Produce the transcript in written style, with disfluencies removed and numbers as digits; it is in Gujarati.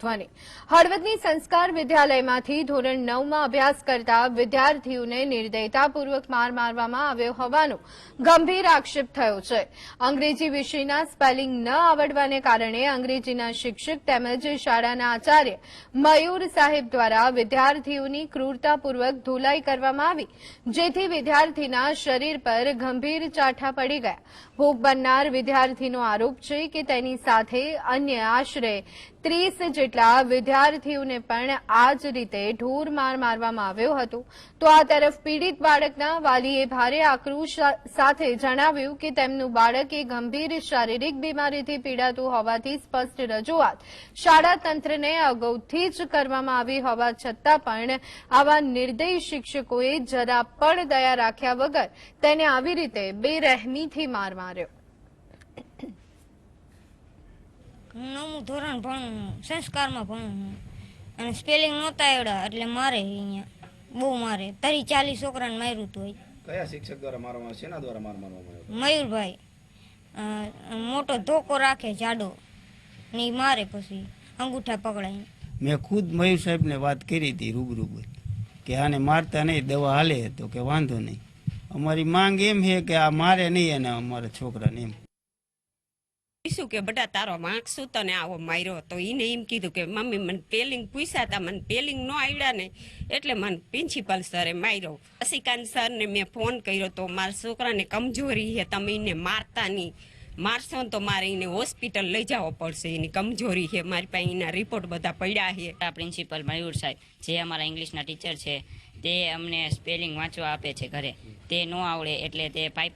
ધ્વનિ। હળવદની સંસ્કાર વિદ્યાલયમાંથી ધોરણ 9માં અભ્યાસ કરતા વિદ્યાર્થીઓને નિર્દયતાપૂર્વક માર મારવામાં આવ્યો હોવાનો ગંભીર આક્ષેપ થયો છે। અંગ્રેજી વિષયના સ્પેલિંગ ન આવડવાને કારણે અંગ્રેજીના શિક્ષક તેમજ શાળાના આચાર્ય મયુર સાહેબ દ્વારા વિદ્યાર્થીઓની ક્રૂરતાપૂર્વક ધોલાઈ કરવામાં આવી, જેથી વિદ્યાર્થીના શરીર પર ગંભીર ચાઠા પડી ગયા। ભોગ બનનાર વિદ્યાર્થીનો આરોપ છે કે તેની સાથે અન્ય આશરે 30 જેટલા વિદ્યાર્થીઓને પણ આ જ રીતે ઢોર માર મારવામાં આવ્યો હતો। તો આ તરફ પીડિત બાળકના વાલીએ ભારે આક્રોશ સાથે જણાવ્યું કે તેમનું બાળક એ ગંભીર શારીરિક બીમારીથી પીડાતું હોવાથી સ્પષ્ટ રજૂઆત શાળા તંત્રને અગાઉથી જ કરવામાં આવી હોવા છતાં પણ આવા નિર્દયી શિક્ષકોએ જરા પણ દયા રાખ્યા વગર તેને આવી રીતે બેરહેમીથી માર માર્યો। નવમું ધોરણ ભણું, સંસ્કારમાં ભણું અને સ્પેલિંગ નહોતા આવડ્યા એટલે મારે અહીંયા બહુ મારે 30-40 છોકરાને માર્યું હતું। કયા શિક્ષક દ્વારા મારવામાં આવે? શેના દ્વારા મારવામાં આવ્યો? મયુરભાઈ મોટો ધોકો રાખે જાડો ને ઈ મારે, પછી અંગૂઠા પકડાય। મેં ખુદ મયુર સાહેબને વાત કરી હતી રૂબરૂ કે આને મારતા નહીં, દવા હાલે તો કે વાંધો નહીં। અમારી માંગ એમ છે કે આ મારે નહીં અને અમારા છોકરાને એમ શું કે બેટા તારો વાંક શું તને આવો માર્યો? તો એને એમ કીધું કે મમ્મી મને પેલિંગ પૂછ્યા હતા, મને પેલિંગ ન આવડ્યા ને એટલે મને પ્રિન્સિપલ સરે માર્યો। શશિકાંત સરને મેં ફોન કર્યો તો મારા છોકરાને કમજોરી છે, તમે એને મારતા નહીં, મારશો તો મારે એને હોસ્પિટલ લઈ જવો પડશે, એની કમજોરી છે। મારી પાસે એના રિપોર્ટ બધા પડ્યા છે। પ્રિન્સિપલ મયુર સાહેબ જે અમારા ઇંગ્લિશના ટીચર છે તે અમને સ્પેલિંગ વાંચવા આપે છે ઘરે, તે ન આવડે એટલે તે પાઇપ